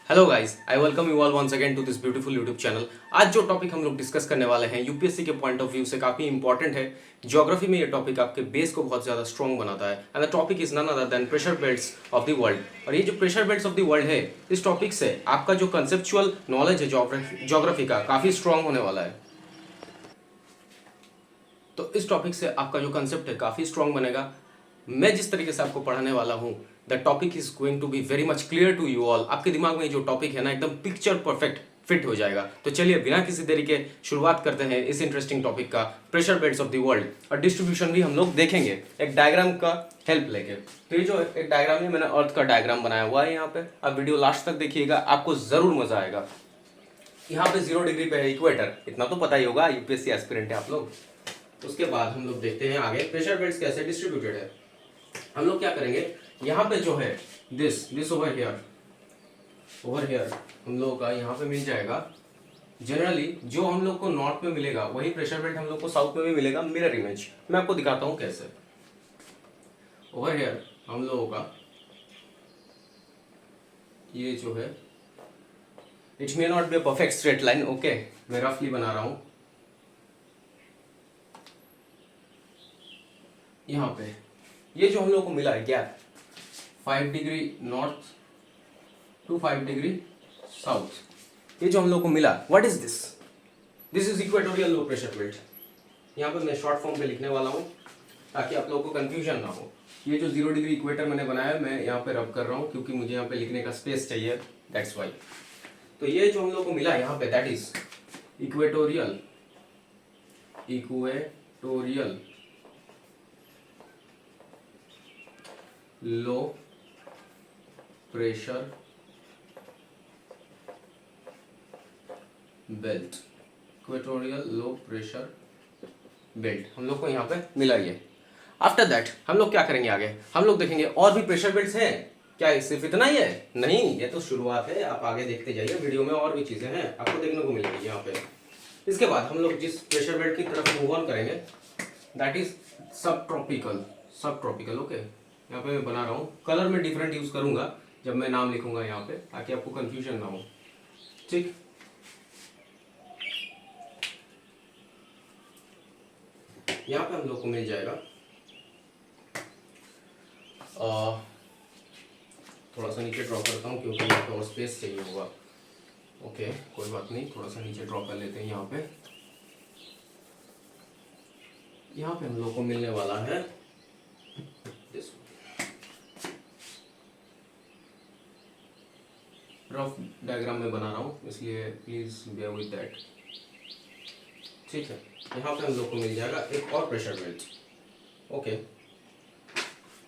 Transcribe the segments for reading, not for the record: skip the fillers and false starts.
Hello guys, I welcome you all once again to this beautiful YouTube channel. आज जो topic हम लोग discuss करने वाले हैं यूपीएससी के पॉइंट ऑफ व्यू से काफी इंपॉर्टेंट है। ज्योग्राफी में ये टॉपिक आपके बेस को बहुत ज्यादा स्ट्रॉन्ग बनाता है and the topic is none other than pressure belts of the world. और ये जो pressure belts of the world है, इस टॉपिक से आपका जो कंसेप्चुअल नॉलेज है ज्योग्राफी का काफी स्ट्रॉन्ग होने वाला है। तो इस टॉपिक से आपका जो कंसेप्ट है काफ़ी स्ट्रॉन्ग बनेगा। मैं जिस तरीके से आपको पढ़ाने वाला हूँ, the topic is going to be very much clear to you all. आपके दिमाग में जो टॉपिक है ना, एकदम पिक्चर परफेक्ट फिट हो जाएगा। तो चलिए बिना किसी देरी के शुरुआत करते हैं इस इंटरेस्टिंग टॉपिक का, pressure belts of the world. और डिस्ट्रीब्यूशन भी हम लोग देखेंगे एक डायग्राम का हेल्प लेके। तो ये जो एक डायग्राम है, मैंने अर्थ का डायग्राम बनाया हुआ है यहाँ पे। आप वीडियो लास्ट तक देखिएगा, आपको जरूर मजा आएगा। यहाँ पे 0 डिग्री पे है इक्वेटर, इतना तो पता ही होगा, यूपीएससी एस्पिरेंट है आप लोग। उसके बाद हम लोग देखते हैं आगे प्रेशर बेल्ट्स कैसे डिस्ट्रीब्यूटेड है। हम लोग क्या करेंगे, यहाँ पे जो है दिस ओवर हियर हम लोग का यहाँ पे मिल जाएगा। जनरली जो हम लोग को नॉर्थ में मिलेगा वही प्रेशर बेल्ट हम लोग को साउथ में भी मिलेगा, मिरर इमेज। मैं आपको दिखाता हूँ कैसे। ओवर हियर हम लोगों का ये जो है, it may not be a perfect straight line, okay, मैं रफली बना रहा हूँ। यहाँ पे ये जो हम लोग को मिला है gap 5 degree north to 5 degree south, ये जो हम लोग को मिला, what is this? This is equatorial low pressure belt. यहाँ पे मैं शॉर्ट फॉर्म पे लिखने वाला हूँ ताकि आप लोगों को कंफ्यूजन ना हो। ये जो 0 डिग्री इक्वेटर मैंने बनाया है, मैं यहाँ पे रब कर रहा हूँ क्योंकि मुझे यहाँ पे लिखने का स्पेस चाहिए, दैट्स वाई। तो ये जो हम लोग को मिला यहाँ पे, that is equatorial low pressure belt, equatorial low pressure belt हम लोग को यहाँ पे मिला। ये आफ्टर दैट हम लोग क्या करेंगे आगे, हम लोग देखेंगे और भी प्रेशर बेल्ट्स हैं क्या, सिर्फ इतना ही है? नहीं, ये तो शुरुआत है, आप आगे देखते जाइए, वीडियो में और भी चीजें हैं आपको देखने को मिलेगी यहाँ पे। इसके बाद हम लोग जिस प्रेशर बेल्ट की तरफ मूव ऑन करेंगे, दैट इज सब ट्रॉपिकल, ओके। यहाँ पे मैं बना रहा हूँ, कलर में डिफरेंट यूज करूंगा जब मैं नाम लिखूंगा यहाँ पे, ताकि आपको कंफ्यूजन ना हो, ठीक। यहाँ पे हम लोग को मिल जाएगा थोड़ा सा नीचे ड्रॉ करता हूँ क्योंकि यहाँ पे और स्पेस चाहिए होगा, ओके, कोई बात नहीं, थोड़ा सा नीचे ड्रॉ कर लेते हैं। यहाँ पे हम लोग को मिलने वाला है रफ डायग्राम में बना रहा हूँ, इसलिए प्लीज बेयर विद दैट, ठीक है। यहाँ पे हम लोग को मिल जाएगा एक और प्रेशर बेल्ट, ओके।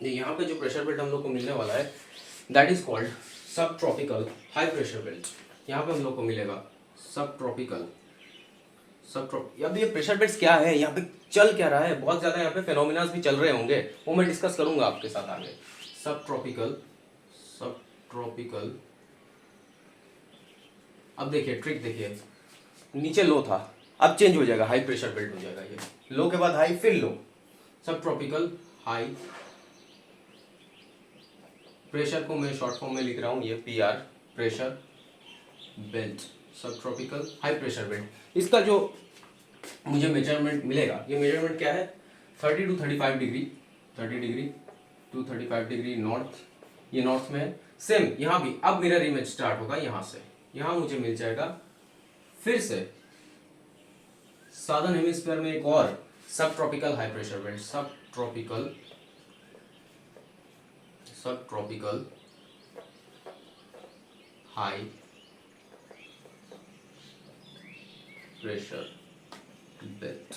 ये यहाँ पे जो प्रेशर बेल्ट हम लोग को मिलने वाला है, दैट इज कॉल्ड सब ट्रॉपिकल हाई प्रेशर बेल्ट। यहाँ पे हम लोग को मिलेगा सब ट्रॉपिकल अब ये प्रेशर बेल्ट क्या है, यहाँ पे चल क्या रहा है, बहुत ज्यादा यहाँ पे फेनोमिनास भी चल रहे होंगे, वो मैं डिस्कस करूंगा आपके साथ आगे। सब ट्रॉपिकल अब देखिए, ट्रिक देखिए, नीचे लो था, अब चेंज हो जाएगा, हाई प्रेशर बेल्ट हो जाएगा। ये लो के बाद हाई, फिर लो, सब ट्रॉपिकल हाई प्रेशर को मैं शॉर्ट फॉर्म में लिख रहा हूँ, ये PR प्रेशर बेल्ट, सब ट्रॉपिकल हाई प्रेशर बेल्ट। इसका जो मुझे मेजरमेंट मिलेगा, ये मेजरमेंट क्या है, 30 to 35 degree, 30 degree to 35 degree north, ये नॉर्थ में है। सेम यहाँ भी, अब मिरर इमेज स्टार्ट होगा यहाँ से, यहाँ मुझे मिल जाएगा फिर से साउदर्न हेमिस्फीयर में एक और सब ट्रॉपिकल हाई प्रेशर बेल्ट, सब ट्रॉपिकल हाई प्रेशर बेल्ट,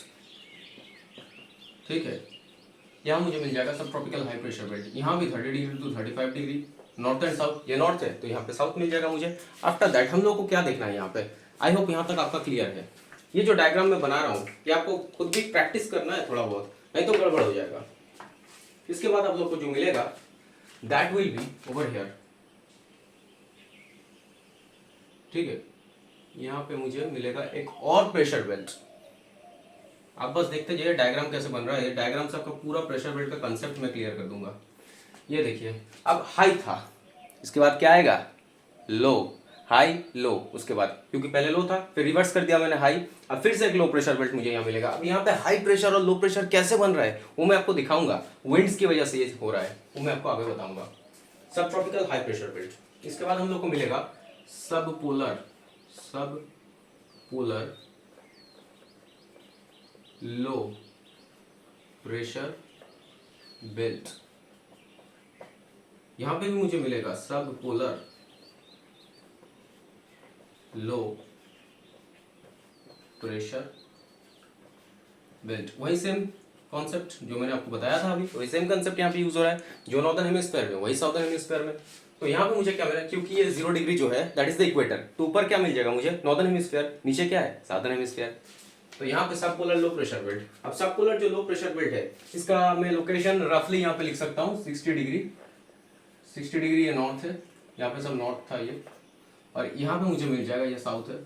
ठीक है। यहाँ मुझे मिल जाएगा सब ट्रॉपिकल हाई प्रेशर बेल्ट, यहाँ भी 30 degree to 35 degree north and south, ये नॉर्थ है तो यहाँ पे साउथ मिल जाएगा मुझे। आफ्टर दैट हम लोग को क्या देखना है यहाँ पे, आई होप यहाँ तक आपका क्लियर है। ये जो डायग्राम मैं बना रहा हूँ, ये आपको खुद भी प्रैक्टिस करना है थोड़ा बहुत, नहीं तो गड़बड़ हो जाएगा। इसके बाद आप लोग को जो मिलेगा, that will be over here, ठीक है। यहाँ पे मुझे मिलेगा एक और प्रेशर बेल्ट। आप बस देखते जाइए डायग्राम कैसे बन रहा है, ये डायग्राम से आपका पूरा प्रेशर बेल्ट का कंसेप्ट मैं क्लियर कर दूंगा। ये देखिए, अब हाई था, इसके बाद क्या आएगा, लो, हाई लो, उसके बाद क्योंकि पहले लो था फिर रिवर्स कर दिया मैंने हाई, अब फिर से एक लो प्रेशर बेल्ट मुझे यहाँ मिलेगा। अब यहाँ पे हाई प्रेशर और लो प्रेशर कैसे बन रहा है वो मैं आपको दिखाऊंगा, विंड्स की वजह से ये हो रहा है वो मैं आपको आगे बताऊंगा। सब ट्रॉपिकल हाई प्रेशर बेल्ट। इसके बाद हम लोग को मिलेगा सब पोलर लो प्रेशर बेल्ट। यहां पे भी मुझे मिलेगा सब पोलर लो प्रेशर बेल्ट। वही सेम कॉन्सेप्ट जो मैंने आपको बताया था अभी, वही सेम कॉन्सेप्ट यहाँ पे यूज हो रहा है, जो नॉर्दर्न हेमिस्फीयर में वही साउदर्न हेमिस्फीयर में। तो यहाँ पे मुझे क्या मिला, क्योंकि ये 0 डिग्री जो है दैट इज द इक्वेटर, तो ऊपर क्या मिल जाएगा मुझे नॉर्दर्न हेमिस्फीयर, नीचे क्या है साउदर्न हेमिस्फीयर। तो यहाँ पे सब पोलर लो प्रेशर बेल्ट। अब सब पोलर जो लो प्रेशर बेल्ट है इसका मैं लोकेशन रफली यहाँ पे लिख सकता हूँ 60 डिग्री। 60 डिग्री ये नॉर्थ है, यहाँ पे सब नॉर्थ था ये, और यहाँ पे मुझे मिल जाएगा ये साउथ है,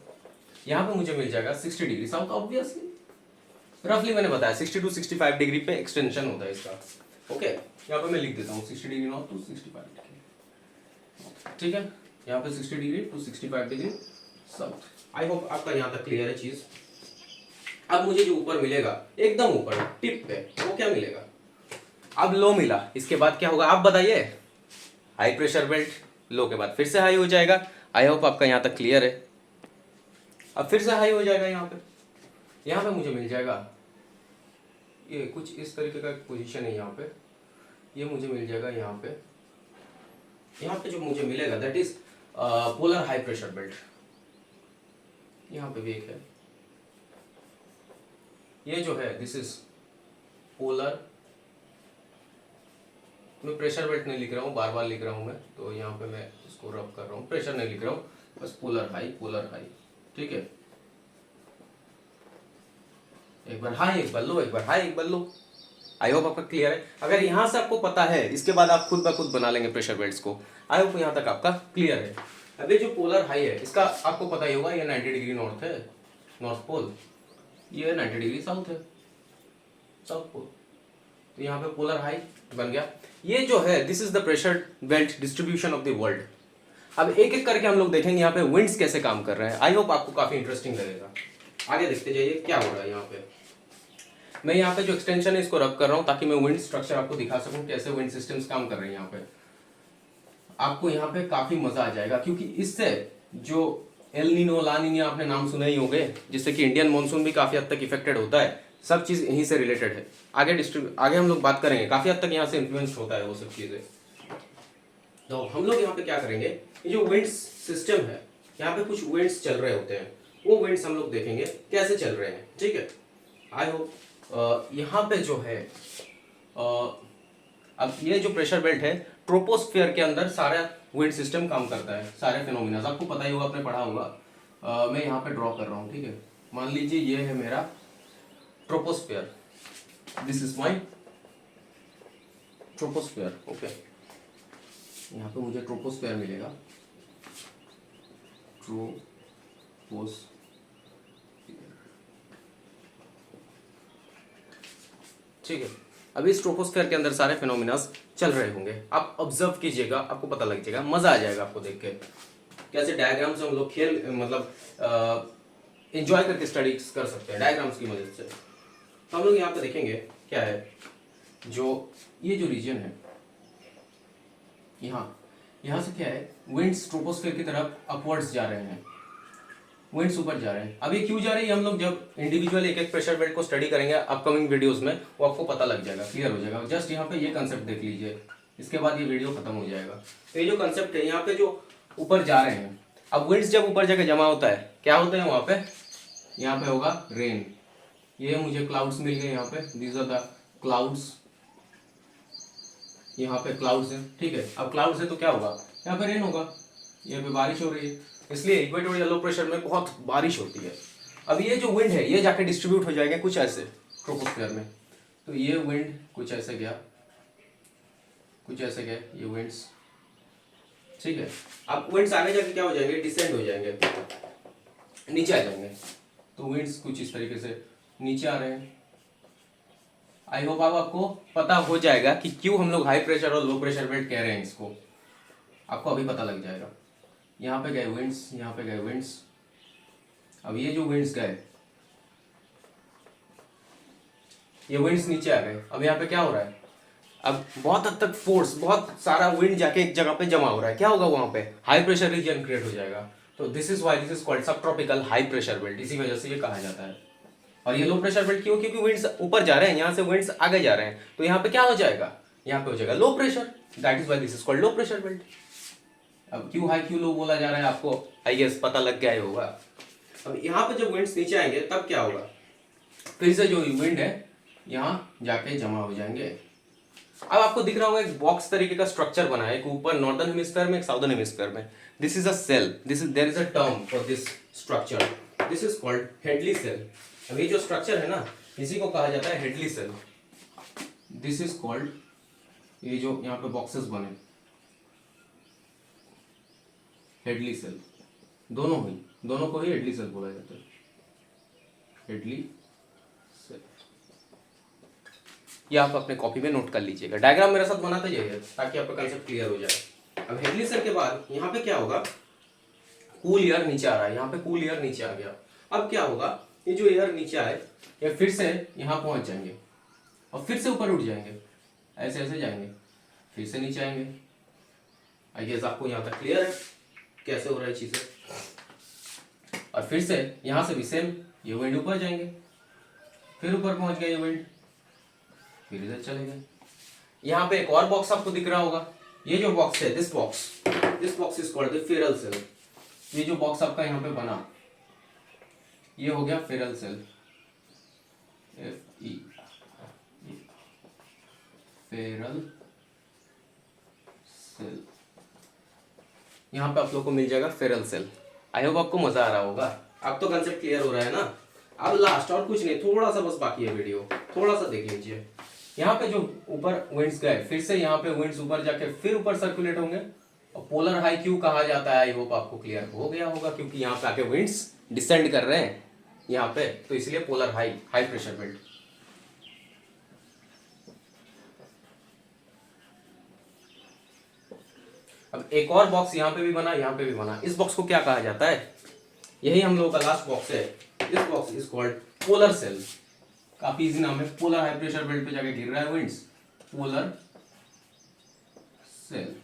यहाँ पे मुझे मिल जाएगा 60 डिग्री साउथ। ऑब्वियसली रफली मैंने बताया 60 टू 65 डिग्री पे एक्सटेंशन होता है इसका। ओके यहाँ पे मैं लिख देता हूँ 60 डिग्री नॉर्थ टू 65 डिग्री, ठीक है। यहाँ पे 60 degree to 65 degree south. I hope आपका यहाँ तक क्लियर है चीज। अब मुझे जो ऊपर मिलेगा एकदम ऊपर टिप पे वो क्या मिलेगा, अब लो मिला, इसके बाद क्या होगा आप बताइए। हाई प्रेशर बेल्ट, लो के बाद फिर से हाई हो जाएगा। आई होप आपका यहाँ तक क्लियर है। अब फिर से हाई हो जाएगा यहाँ पे मुझे मिल जाएगा ये कुछ इस तरीके का पोजीशन है यहाँ पे, ये मुझे मिल जाएगा यहाँ पे जो मुझे मिलेगा that is polar high pressure belt. यहाँ पे भी एक है, ये जो है दिस इज पोलर, मैं प्रेशर बेल्ट नहीं लिख रहा हूँ, बार बार लिख रहा हूँ मैं, तो यहाँ पे मैं इसको रब कर रहा हूँ, प्रेशर नहीं लिख रहा हूँ, बस पोलर हाई, ठीक है। एक बार हाई एक बार लो, एक बार हाई एक बार लो। आई होप आपका क्लियर है। अगर यहाँ से आपको पता है इसके बाद आप खुद ब खुद बना लेंगे प्रेशर बेल्ट्स को। आई होप यहाँ तक आपका क्लियर है। अभी जो पोलर हाई है इसका आपको पता ही होगा, ये 90 डिग्री नॉर्थ है, नॉर्थ पोल, ये 90 डिग्री साउथ है, साउथ पोल। तो यहाँ पे पोलर हाई बन गया। ये जो है this is the pressure belt distribution of the world. अब एक एक करके हम लोग देखेंगे यहाँ पे विंड्स कैसे काम कर रहे हैं। आई होप आपको काफी इंटरेस्टिंग लगेगा। आगे देखते जाइए क्या हो रहा है यहाँ पे। मैं यहाँ पे जो एक्सटेंशन है इसको रब कर रहा हूँ ताकि मैं विंड स्ट्रक्चर आपको दिखा सकूँ कैसे विंड सिस्टम्स काम कर रहे हैं यहाँ पे। आपको यहाँ पे काफी मजा आ जाएगा, क्योंकि इससे जो एल नीनो ला नीनो आपने नाम सुने ही होंगे, जिससे कि इंडियन मॉनसून भी काफी हद तक इफेक्टेड होता है, सब चीज यहीं से रिलेटेड है। आगे हम लोग बात करेंगे, काफी हद तक यहाँ से इन्फ्लुएंस होता है वो सब चीजें। तो हम लोग यहाँ पे क्या करेंगे, ये जो विंड सिस्टम है यहाँ पे कुछ विंड्स चल रहे होते हैं, वो विंड्स हम लोग देखेंगे कैसे चल रहे हैं, ठीक है। आई होप यहाँ पे जो है अब ये जो प्रेशर बेल्ट है ट्रोपोस्फियर के अंदर सारा विंड सिस्टम काम करता है, सारे फिनोमिना आपको पता ही होगा, आपने पढ़ा होगा। मैं यहाँ पे ड्रॉ कर रहा हूँ, ठीक है। मान लीजिए ये है मेरा troposphere, this is my troposphere, okay. यहाँ पे मुझे ट्रोपोस्फियर मिलेगा, ट्रोपोस्फियर, ठीक है। अभी इस ट्रोपोस्फियर के अंदर सारे फिनोमिनास चल रहे होंगे, आप ऑब्जर्व कीजिएगा, आपको पता लग जाएगा, मजा आ जाएगा आपको देख के कैसे डायग्राम्स हम लोग खेल मतलब एंजॉय करके स्टडी कर सकते हैं डायग्राम्स की मदद से। तो हम लोग यहाँ पे देखेंगे क्या है, जो ये जो रीजन है यहाँ से क्या है, विंड्स ट्रोपोस्फियर की तरफ अपवर्ड्स जा रहे हैं, विंड्स ऊपर जा रहे हैं। अब ये क्यों जा रही है हम लोग जब इंडिविजुअल एक एक प्रेशर बेल्ट को स्टडी करेंगे अपकमिंग वीडियोस में, वो आपको पता लग जाएगा, क्लियर हो जाएगा। जस्ट यहाँ पे ये कंसेप्ट देख लीजिए, इसके बाद ये वीडियो खत्म हो जाएगा। तो ये जो कंसेप्ट है यहाँ पे जो ऊपर जा रहे हैं, अब विंड्स जब ऊपर जाकर जमा होता है क्या होता है वहाँ पे, यहाँ पे होगा रेन। ये मुझे क्लाउड्स मिल गए यहाँ पे, दीज आर द क्लाउड्स, यहाँ पे क्लाउड्स है, ठीक है। अब क्लाउड्स है तो क्या होगा, यहाँ पे रेन होगा, यहाँ पे बारिश हो रही है, इसलिए इक्वेटोरियल लो प्रेशर में बहुत बारिश होती है। अब ये जो विंड है ये जाके डिस्ट्रीब्यूट हो जाएगा कुछ ऐसे ट्रोपोस्फियर में, तो ये विंड कुछ ऐसे गया, कुछ ऐसे गए ये विंड्स, ठीक है। अब विंड्स आगे जाके क्या हो जाएंगे, डिसेंड हो जाएंगे, नीचे आ जाएंगे। तो विंड्स कुछ इस तरीके से नीचे आ रहे हैं। आई होप आपको पता हो जाएगा कि क्यों हम लोग हाई प्रेशर और लो प्रेशर बेल्ट कह रहे हैं इसको, आपको अभी पता लग जाएगा। यहाँ पे गए विंड्स, यहाँ पे गए विंड्स। अब ये जो विंड्स गए, ये विंड्स नीचे आ गए। अब यहाँ पे क्या हो रहा है, अब बहुत हद तक फोर्स, बहुत सारा विंड जाके एक जगह पे जमा हो रहा है। क्या होगा वहां पे, हाई प्रेशर रीजन क्रिएट हो जाएगा। तो this is why this is called सब ट्रॉपिकल हाई प्रेशर बेल्ट, इसी वजह से ये कहा जाता है। और ये लो प्रेशर बेल्ट क्यों, क्योंकि विंड्स ऊपर जा रहे हैं, यहाँ से विंड्स आगे जा रहे हैं, तो यहाँ पे क्या हो जाएगा, यहाँ पे हो जाएगा low pressure, that is why this is called low pressure belt. अब क्यों हाई क्यों लो बोला जा रहा है आपको, आई गेस पता लग गया ही होगा। अब यहाँ पे जब विंड्स नीचे आएंगे तब क्या होगा, फिर से जो विंड है यहाँ जाके जमा हो जाएंगे। अब आपको दिख रहा होगा एक बॉक्स तरीके का स्ट्रक्चर बना है, एक ऊपर नॉर्दर्न हेमिस्फीयर में, एक साउदर्न हेमिस्फीयर में। This is a cell, this is there is a term for this structure, this is called Hadley cell. अब ये जो स्ट्रक्चर है ना, इसी को कहा जाता है Hadley cell. This is called, ये जो यहाँ पे बॉक्सेस बने, हेडली सेल, दोनों को ही हेडली सेल बोला जाता है, हेडली सेल। ये आप अपने कॉपी में नोट कर लीजिएगा, डायग्राम मेरे साथ बनाते जाइए ताकि आपका कंसेप्ट क्लियर हो जाए। अब हेडली सेल के बाद यहाँ पे क्या होगा, कूल एयर नीचे आ रहा है, यहाँ पे कूल एयर नीचे आ गया। अब क्या होगा, ये जो एयर नीचे आए ये फिर से यहाँ पहुंच जाएंगे और फिर से ऊपर उठ जाएंगे, ऐसे ऐसे जाएंगे, फिर से नीचे आएंगे। आई गेस आपको यहाँ तक क्लियर है कैसे हो रहा है चीजें। और फिर से यहाँ से भी सेम, ये विंड ऊपर जाएंगे, फिर ऊपर पहुंच गए ये विंड, फिर इधर चले गए। यहाँ पे एक और बॉक्स आपको दिख रहा होगा, ये जो बॉक्स है, this box is called the Ferrel cell. ये जो बॉक्स आपका यहाँ पे बना, ये हो गया Ferrel cell, FE, Ferrel cell. यहाँ पे आप लोग को मिल जाएगा फेरल सेल। आई होप आपको मजा आ रहा होगा, अब तो कंसेप्ट क्लियर हो रहा है ना। अब लास्ट और कुछ नहीं, थोड़ा सा बस बाकी है वीडियो, थोड़ा सा देख लीजिए। यहाँ पे जो ऊपर विंड्स गए, फिर से यहाँ पे विंड्स ऊपर जाके फिर ऊपर सर्कुलेट होंगे। और पोलर हाई क्यों कहा जाता है, आई होप आपको क्लियर हो गया होगा, क्योंकि यहाँ पे आके विंड्स डिसेंड कर रहे हैं यहाँ पे, तो इसलिए पोलर हाई प्रेशर बेल्ट। अब एक और बॉक्स यहाँ पे भी बना, यहाँ पे भी बना। इस बॉक्स को क्या कहा जाता है, यही हम लोगों का लास्ट बॉक्स है। This box is called polar cell, काफी इजी नाम है। पोलर हाई प्रेशर बेल्ट पे जाके गिर रहा है विंड्स, पोलर सेल।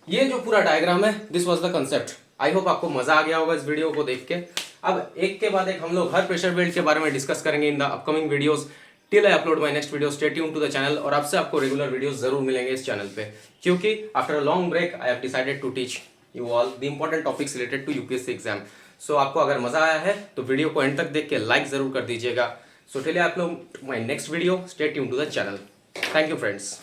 ये जो पूरा डायग्राम है, this was the concept. I hope आपको मजा आ गया होगा इस वीडियो को देख के। अब एक के बाद एक हम लोग हर प्रेशर बेल्ट के बारे में डिस्कस करेंगे in the upcoming videos. Till I upload my next video, stay tuned to the channel. और आपसे आपको रेगुलर वीडियोस जरूर मिलेंगे इस चैनल पे, क्योंकि after a long break I have decided to teach you all the important topics related to UPSC exam. So आपको अगर मजा आया है तो वीडियो को एंड तक देख के लाइक जरूर कर दीजिएगा। So till I upload my next video, stay tuned to the channel. Thank you friends.